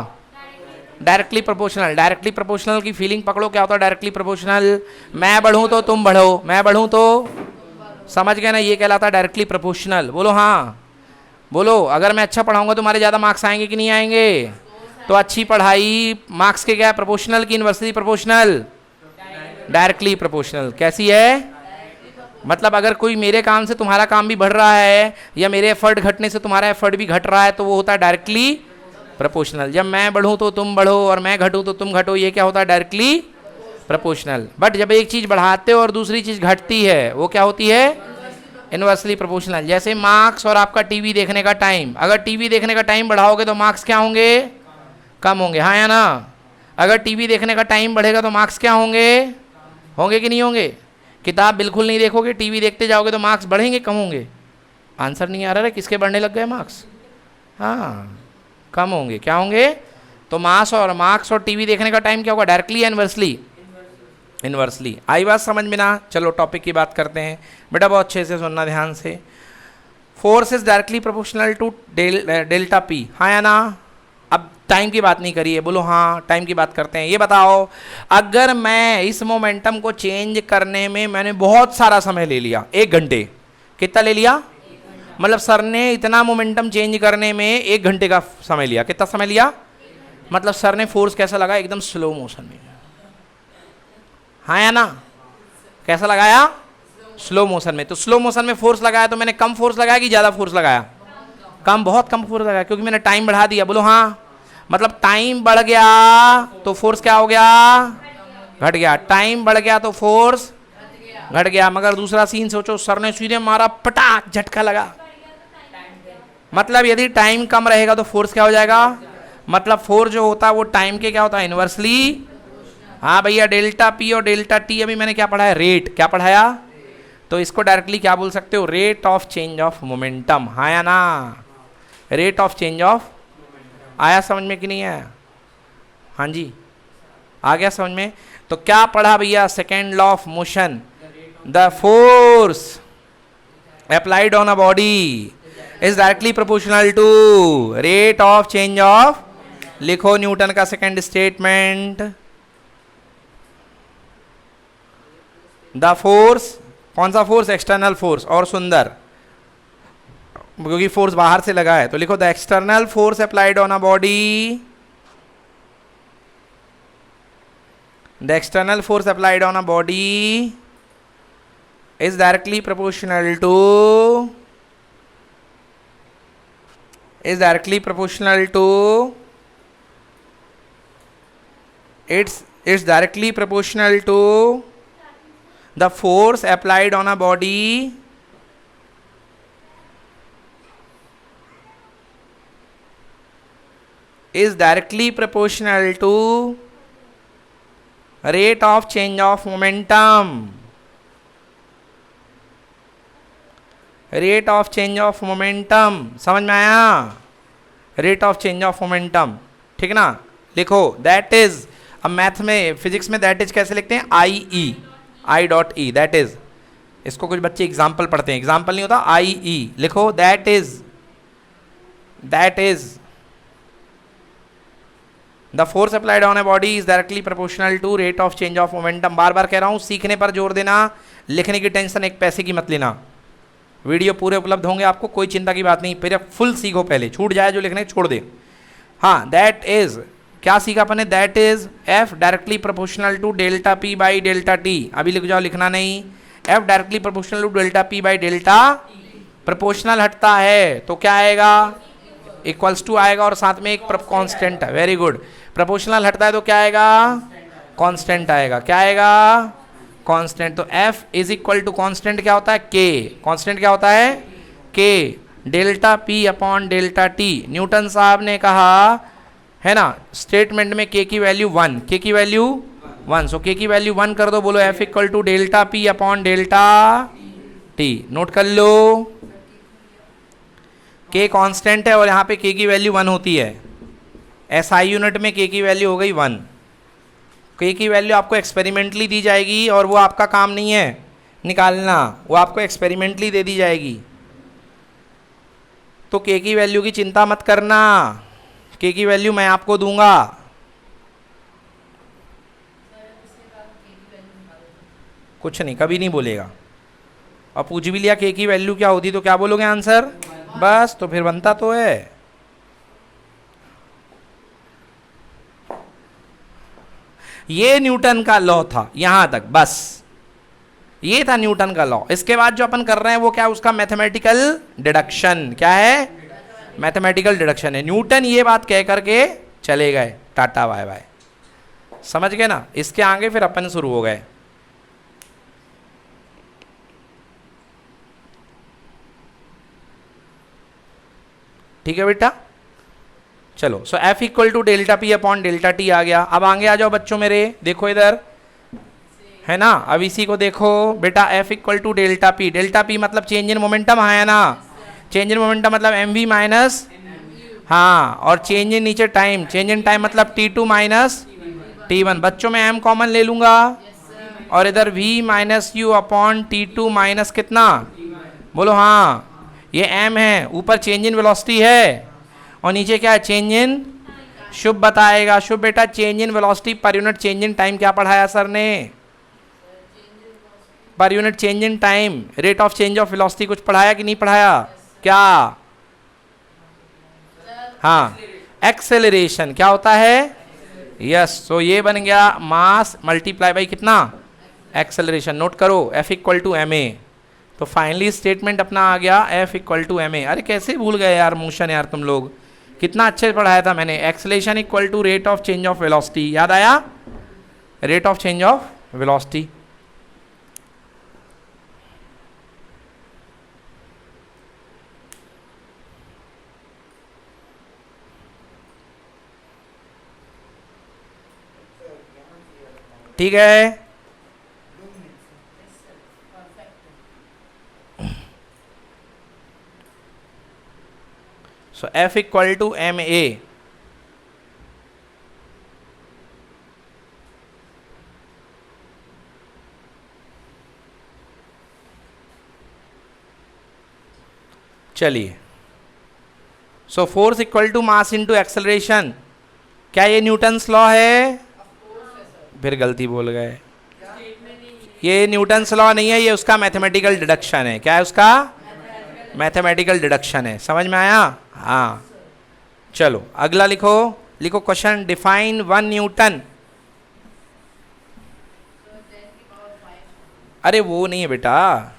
Directly proportional. डायरेक्टली प्रोपोर्शनल की फीलिंग पकड़ो, क्या होता है डायरेक्टली प्रोपोर्शनल? मैं बढ़ूं तो तुम बढ़ो, मैं बढ़ूं तो, समझ गए ना? ये कहलाता है डायरेक्टली प्रोपोर्शनल। बोलो हाँ। बोलो, अगर मैं अच्छा पढ़ाऊंगा तुम्हारे ज़्यादा मार्क्स आएंगे कि नहीं आएंगे? तो अच्छी पढ़ाई मार्क्स के क्या है? प्रोपोर्शनल की इन्वर्सली प्रोपोर्शनल? Directly proportional. कैसी है? मतलब अगर कोई मेरे काम से तुम्हारा काम भी बढ़ रहा है या मेरे एफर्ट घटने से तुम्हारा एफर्ट भी घट रहा है तो वो होता है डायरेक्टली प्रोपोर्शनल। जब मैं बढ़ूं तो तुम बढ़ो और मैं घटूं तो तुम घटो, ये क्या होता है? Directly proportional. बट जब एक चीज़ बढ़ाते हो और दूसरी चीज़ घटती है वो क्या होती है? Inversely proportional. जैसे मार्क्स और आपका टीवी देखने का टाइम, अगर टीवी देखने का टाइम बढ़ाओगे तो मार्क्स क्या होंगे? कम होंगे, हाँ या ना? अगर टीवी देखने का टाइम बढ़ेगा तो मार्क्स क्या होंगे? होंगे कि नहीं होंगे? किताब बिल्कुल नहीं देखोगे, टीवी देखते जाओगे तो मार्क्स बढ़ेंगे कम होंगे? आंसर नहीं आ रहा है, किसके बढ़ने लग गए मार्क्स? हाँ, कम होंगे। क्या होंगे? तो मार्क्स और टीवी देखने का टाइम क्या होगा? डायरेक्टली या इनवर्सली? इनवर्सली। आई बात समझ में ना? चलो टॉपिक की बात करते हैं बेटा, बहुत अच्छे से सुनना ध्यान से। Force is directly proportional to delta p, हाँ या ना? अब टाइम की बात नहीं करिए, बोलो हाँ, टाइम की बात करते हैं। ये बताओ, अगर मैं इस मोमेंटम को चेंज करने में मैंने बहुत सारा समय ले लिया, 1 घंटे, कितना ले लिया? मतलब सर ने इतना मोमेंटम चेंज करने में 1 घंटे का समय लिया। कितना समय लिया? मतलब सर ने फोर्स कैसा लगाया? एकदम स्लो मोशन में, हाँ या ना? कैसा लगाया? स्लो मोशन में। तो स्लो मोशन में फोर्स लगाया तो मैंने कम फोर्स लगाया कि ज़्यादा फोर्स लगाया? कम, बहुत कम फोर्स लगाया, क्योंकि मैंने टाइम बढ़ा दिया। बोलो हाँ। मतलब टाइम बढ़ गया तो फोर्स क्या हो गया? घट गया। टाइम बढ़ गया तो फोर्स घट गया। मगर दूसरा सीन सोचो, सर ने सीधे मारा, पटाख झटका लगा। मतलब यदि टाइम कम रहेगा तो फोर्स क्या हो जाएगा? मतलब फोर्स जो होता है वो टाइम के क्या होता है? इनवर्सली। हाँ भैया, डेल्टा पी और डेल्टा टी अभी मैंने क्या पढ़ाया? रेट। क्या पढ़ाया? तो इसको डायरेक्टली क्या बोल सकते हो? Rate of change of momentum, हाँ या ना? Rate of change of. आया समझ में कि नहीं आया? हाँ जी, आ गया समझ में? तो क्या पढ़ा भैया? Second law of motion, the force applied on a body is directly proportional to rate of change of, लिखो न्यूटन का सेकेंड स्टेटमेंट। द फोर्स, कौन सा फोर्स? External force. और सुंदर, क्योंकि फोर्स बाहर से लगा है तो लिखो the external force applied on a body, the external force applied on a body is directly proportional to, is directly proportional to, it's directly proportional to the force applied on a body is directly proportional to rate of change of momentum, rate of change of momentum. समझ में आया? Rate of change of momentum, ठीक ना? लिखो that is, अब math में, physics में that is कैसे लिखते हैं? I e, i dot e, that is. इसको कुछ बच्चे एग्जाम्पल पढ़ते हैं, एग्जाम्पल नहीं होता, आई ई। लिखो that is, that is the force applied on a body is directly proportional to rate of change of momentum. बार बार कह रहा हूं, सीखने पर जोर देना, लिखने की टेंशन एक पैसे की मत लेना। वीडियो पूरे उपलब्ध होंगे आपको, कोई चिंता की बात नहीं, फिर फुल सीखो पहले, छूट जाए जो लिखने छोड़ दे। हाँ, दैट इज, क्या सीखा अपन ने? That is f directly proportional to delta p by delta t. अभी लिख जाओ, लिखना नहीं। F directly proportional to delta p by delta, proportional हटता है तो क्या आएगा? इक्वल्स टू आएगा, और साथ में एक कांस्टेंट है। Very good. प्रोपोर्शनल हटता है तो क्या आएगा? कांस्टेंट आएगा। क्या आएगा? कांस्टेंट। तो F is equal to constant क्या होता है? K। कांस्टेंट क्या होता है? K डेल्टा P upon delta T। Newton साहब ने कहा है ना स्टेटमेंट में K की वैल्यू 1, K की वैल्यू 1, सो K की वैल्यू 1 कर दो। बोलो F equal to delta P upon delta T। Note कर लो, K कांस्टेंट है और यहाँ पे K की वैल्यू 1 होती है। SI यूनिट में K की वैल्यू हो गई 1। K की वैल्यू आपको एक्सपेरिमेंटली दी जाएगी और वो आपका काम नहीं है निकालना, वो आपको एक्सपेरिमेंटली दे दी जाएगी। तो K की वैल्यू की चिंता मत करना, K की वैल्यू मैं आपको दूंगा। कुछ नहीं, कभी नहीं बोलेगा। और पूछ भी लिया K की वैल्यू क्या होती तो क्या बोलोगे आंसर? बस, तो फिर बनता तो है। ये न्यूटन का लॉ था यहां तक, बस ये था न्यूटन का लॉ। इसके बाद जो अपन कर रहे हैं वो क्या है? उसका मैथमेटिकल डिडक्शन। क्या है? मैथमेटिकल डिडक्शन है। न्यूटन ये बात कह करके चले गए, टाटा बाय बाय। समझ गए ना? इसके आगे फिर अपन शुरू हो गए। ठीक है बेटा, चलो। So F equal to delta P upon delta T आ गया। अब आगे आ जाओ बच्चों मेरे, देखो इधर है ना। अब इसी को देखो बेटा, F equal to delta p. Delta p मतलब चेंज इन मोमेंटम है ना। चेंज इन मोमेंटम मतलब एम वी माइनस, हाँ, और चेंज इन नीचे टाइम, चेंज इन टाइम मतलब T2 माइनस T1। बच्चों में m कॉमन ले लूंगा और इधर v minus you upon T2 minus कितना, बोलो हाँ, ये m है, ऊपर चेंज इन वेलोसिटी है और नीचे क्या है, चेंज इन, शुभ बताएगा, शुभ बेटा change in velocity per unit change in time क्या पढ़ाया सर ने, per unit change in time, rate of change of velocity कुछ पढ़ाया कि नहीं पढ़ाया, क्या, हाँ, एक्सेलरेशन क्या होता है, यस, तो ये बन गया मास मल्टीप्लाई बाई कितना, एक्सेलरेशन। नोट करो F equal to M a, तो फाइनली स्टेटमेंट अपना आ गया F equal to M a. अरे कैसे भूल गए यार मोशन, यार तुम लोग कितना अच्छे पढ़ाया था मैंने। Acceleration equal to rate of change of velocity, याद आया, rate of change of velocity. ठीक है, so F equal to M A, चलिए, so force equal to mass into acceleration, क्या ये न्यूटन्स लॉ है, फिर गलती बोल गए, ये न्यूटन्स लॉ नहीं है, ये उसका मैथमेटिकल डिडक्शन है। क्या है उसका, मैथमेटिकल डिडक्शन है, समझ में आया, हाँ। चलो अगला लिखो, लिखो क्वेश्चन, डिफाइन 1 न्यूटन। अरे वो नहीं है बेटा,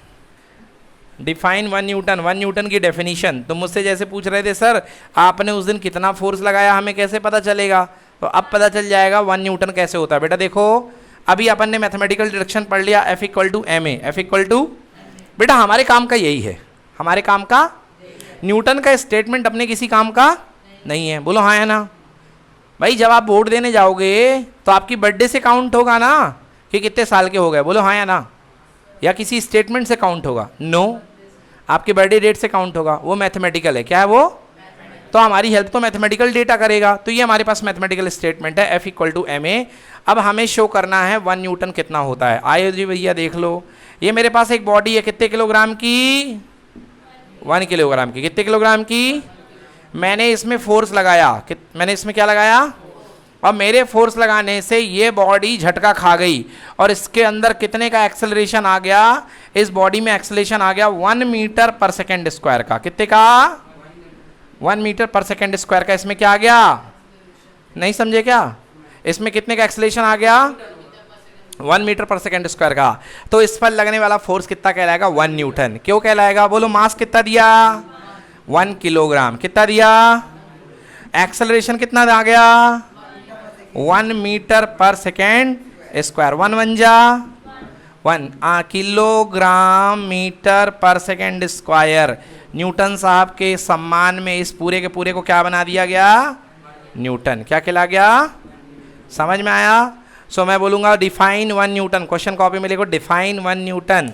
डिफाइन 1 न्यूटन, 1 न्यूटन की डेफिनेशन। तुम मुझसे जैसे पूछ रहे थे सर आपने उस दिन कितना फोर्स लगाया, हमें कैसे पता चलेगा, तो अब पता चल जाएगा 1 न्यूटन कैसे होता है। बेटा देखो अभी अपन ने मैथमेटिकल डिडक्शन पढ़ लिया, F equal to M a, F equal to, बेटा हमारे काम का यही है, हमारे काम का, न्यूटन का स्टेटमेंट अपने किसी काम का नहीं है, बोलो हाँ है ना भाई। जब आप वोट देने जाओगे तो आपकी बर्थडे से काउंट होगा ना कि कितने साल के हो गए, बोलो हाँ या ना, या किसी स्टेटमेंट से काउंट होगा, नो, आपके बर्थडे डेट से काउंट होगा, वो मैथमेटिकल है। क्या है वो, तो हमारी हेल्प तो मैथमेटिकल डेटा करेगा, तो ये हमारे पास मैथमेटिकल स्टेटमेंट है F equal to M a. अब हमें शो करना है 1 न्यूटन कितना होता है। आइए जी भैया देख लो, ये मेरे पास एक बॉडी है कितने किलोग्राम की, 1 किलोग्राम की, कितने किलोग्राम की, मैंने इसमें फोर्स लगाया, मैंने इसमें क्या लगाया, और मेरे फोर्स लगाने से ये बॉडी झटका खा गई और इसके अंदर कितने का एक्सेलरेशन आ गया, इस बॉडी में एक्सेलरेशन आ गया 1 मीटर पर सेकेंड स्क्वायर का, कितने का, 1 मीटर पर सेकेंड स्क्वायर का। इसमें क्या आ गया, नहीं समझे क्या, इसमें कितने का एक्सेलरेशन आ गया, 1 मीटर पर सेकेंड स्क्वायर का। तो इस पर लगने वाला फोर्स कितना कहलाएगा, 1 न्यूटन। क्यों कहलाएगा, बोलो मास कितना दिया, 1 किलोग्राम, कितना दिया, एक्सेलरेशन कितना आ गया, 1 मीटर पर सेकेंड स्क्वायर, 1 1 जा 1 kilogram metre per second square. Newton साहब के सम्मान में इस पूरे के पूरे को क्या बना दिया गया, न्यूटन, क्या कहला गया, समझ में आया। सो मैं बोलूंगा डिफाइन 1 न्यूटन, क्वेश्चन कॉपी में लिखो डिफाइन 1 न्यूटन।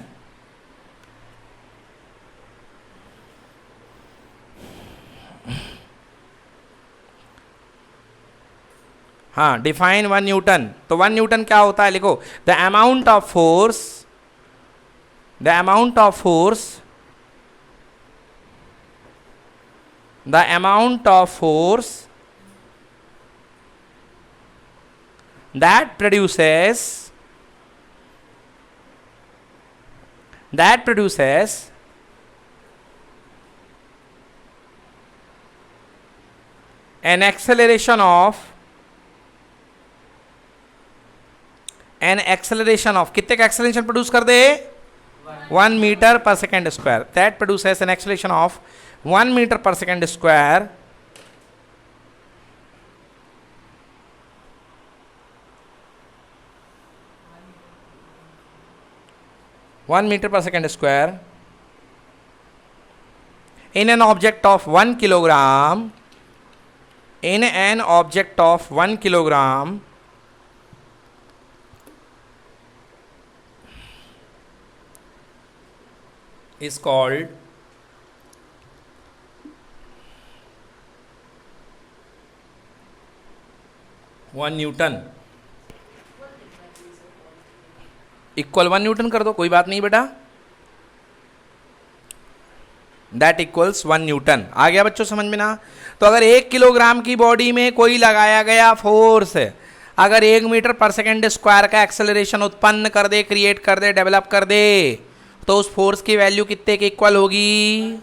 हाँ डिफाइन 1 न्यूटन, तो 1 न्यूटन क्या होता है, लिखो the amount of force, the amount of force, the amount of force that produces an acceleration of कितने का एक्सेलरेशन प्रोड्यूस कर दे, 1 metre per second square, that produces an acceleration of 1 metre per second square 1 meter per second square in an object of 1 kilogram, in an object of 1 kilogram is called 1 Newton equal 1 Newton कर दो, कोई बात नहीं बेटा, that equals 1 Newton. आ गया बच्चों समझ में ना? तो अगर 1 किलोग्राम की बॉडी में कोई लगाया गया फोर्स अगर 1 मीटर पर सेकेंड स्क्वायर का एक्सेलरेशन उत्पन्न कर दे, क्रिएट कर दे, डेवलप कर दे, तो उस फोर्स की वैल्यू कितने के इक्वल होगी?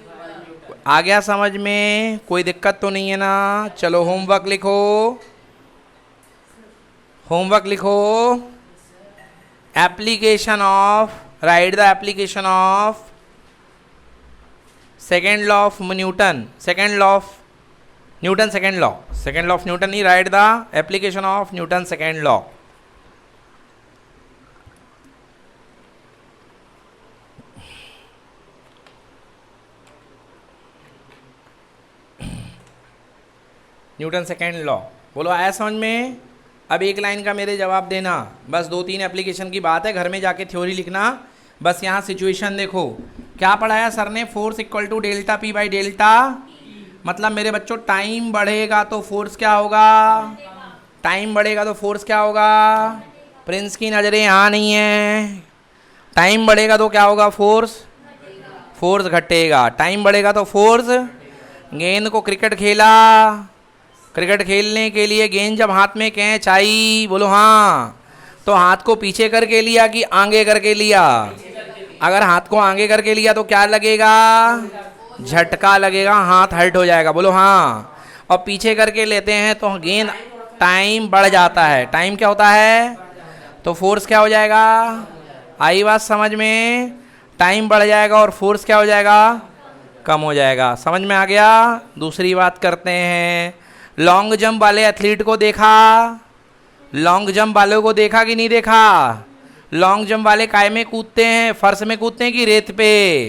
आ गया समझ में? कोई दिक्कत तो नहीं है ना? चलो होमवर्क लिखो, होमवर्क लिखो। Application of, write the application of second law of Newton, second law of Newton, second law of Newton नहीं, write the application of Newton second law. Newton second law, बोलो आया समझ में? अब एक लाइन का मेरे जवाब देना, बस 2-3 एप्लीकेशन की बात है, घर में जाके थ्योरी लिखना। बस यहाँ सिचुएशन देखो, क्या पढ़ाया सर ने? Force equal to delta p by delta, मतलब मेरे बच्चों टाइम बढ़ेगा तो फोर्स क्या होगा? टाइम बढ़ेगा तो फोर्स क्या होगा? प्रिंस की नज़रें यहाँ नहीं है, टाइम बढ़ेगा तो क्या होगा? फोर्स घटेगा। टाइम बढ़ेगा तो फोर्स, गेंद को क्रिकेट खेला, क्रिकेट खेलने के लिए गेंद जब हाथ में कैच आई, बोलो हाँ, तो हाथ को पीछे करके लिया कि आगे करके लिया? अगर हाथ को आगे करके लिया तो क्या लगेगा? झटका लगेगा, हाथ हर्ट हो जाएगा, बोलो हाँ। और पीछे करके लेते हैं तो गेंद, टाइम बढ़ जाता है। टाइम क्या होता है? तो फोर्स क्या हो जाएगा? आई बात समझ में? टाइम बढ़ जाएगा और फोर्स क्या हो जाएगा? कम हो जाएगा। समझ में आ गया? दूसरी बात करते हैं, लॉन्ग जंप वाले एथलीट को देखा? लॉन्ग जंप वालों को देखा कि नहीं देखा? लॉन्ग जंप वाले काय में कूदते हैं? फर्श में कूदते हैं कि रेत पे?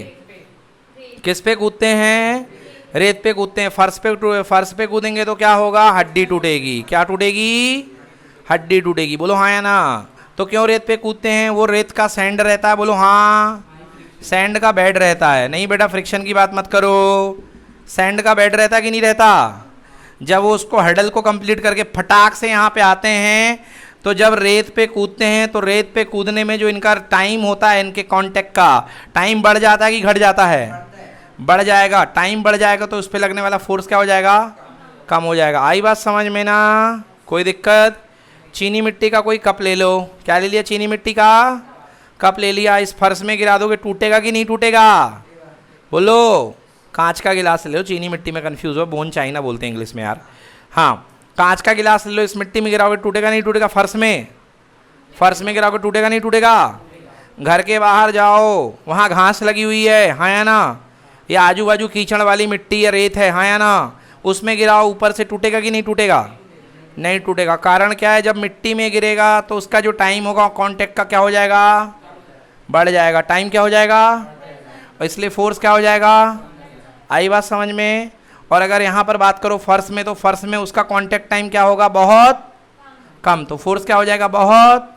किस पे कूदते हैं? रेत पे कूदते हैं। फर्श पे कूदेंगे तो क्या होगा? हड्डी टूटेगी। क्या टूटेगी? हड्डी टूटेगी। बोलो हाँ या ना? तो क्यों रेत पे कूदते हैं? वो रेत का सैंड रहता है, बोलो हाँ। सैंड का बेड रहता है। नहीं बेटा फ्रिक्शन की बात मत करो, सैंड का बेड रहता कि नहीं रहता? जब वो उसको हर्डल को कंप्लीट करके फटाक से यहाँ पे आते हैं, तो जब रेत पे कूदते हैं तो रेत पे कूदने में जो इनका टाइम होता है, इनके कांटेक्ट का टाइम बढ़ जाता है कि घट जाता है? बढ़ जाएगा। टाइम बढ़ जाएगा तो उस पर लगने वाला फोर्स क्या हो जाएगा? कम हो जाएगा। आई बात समझ में ना? कोई दिक्कत? चीनी मिट्टी का कोई कप ले लो। क्या ले लिया? चीनी मिट्टी का कप ले लिया। इस फर्श में गिरा दोगे, टूटेगा कि नहीं टूटेगा? बोलो। कांच का गिलास ले लो, चीनी मिट्टी में कंफ्यूज हो, बोन चाइना बोलते हैं इंग्लिश में यार। हाँ, कांच का गिलास ले लो, इस मिट्टी में गिराओगे, टूटेगा नहीं टूटेगा? फर्श में गिराओगे, टूटेगा नहीं टूटेगा? घर के बाहर जाओ, वहाँ घास लगी हुई है, हाँ या ना? या आजू बाजू कीचड़ वाली मिट्टी या रेत है, हाँ या ना? उसमें गिराओ, ऊपर से टूटेगा कि नहीं टूटेगा? नहीं टूटेगा। कारण क्या है? जब मिट्टी में गिरेगा तो उसका जो टाइम होगा कांटेक्ट का क्या हो जाएगा? बढ़ जाएगा। टाइम क्या हो जाएगा? और इसलिए फोर्स क्या हो जाएगा? आई बात समझ में? और अगर यहाँ पर बात करो फर्श में, तो फर्श में उसका कांटेक्ट टाइम क्या होगा? बहुत कम। तो फोर्स क्या हो जाएगा? बहुत।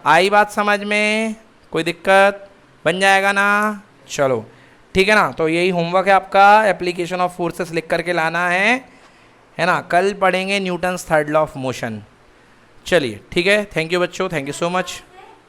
आई बात समझ में? कोई दिक्कत? बन जाएगा ना? चलो ठीक है ना? तो यही होमवर्क है आपका, एप्लीकेशन ऑफ फोर्सेस लिख करके लाना है ना? कल पढ़ेंगे Newton's third law of motion. चलिए ठीक है, थैंक यू बच्चों, थैंक यू सो मच।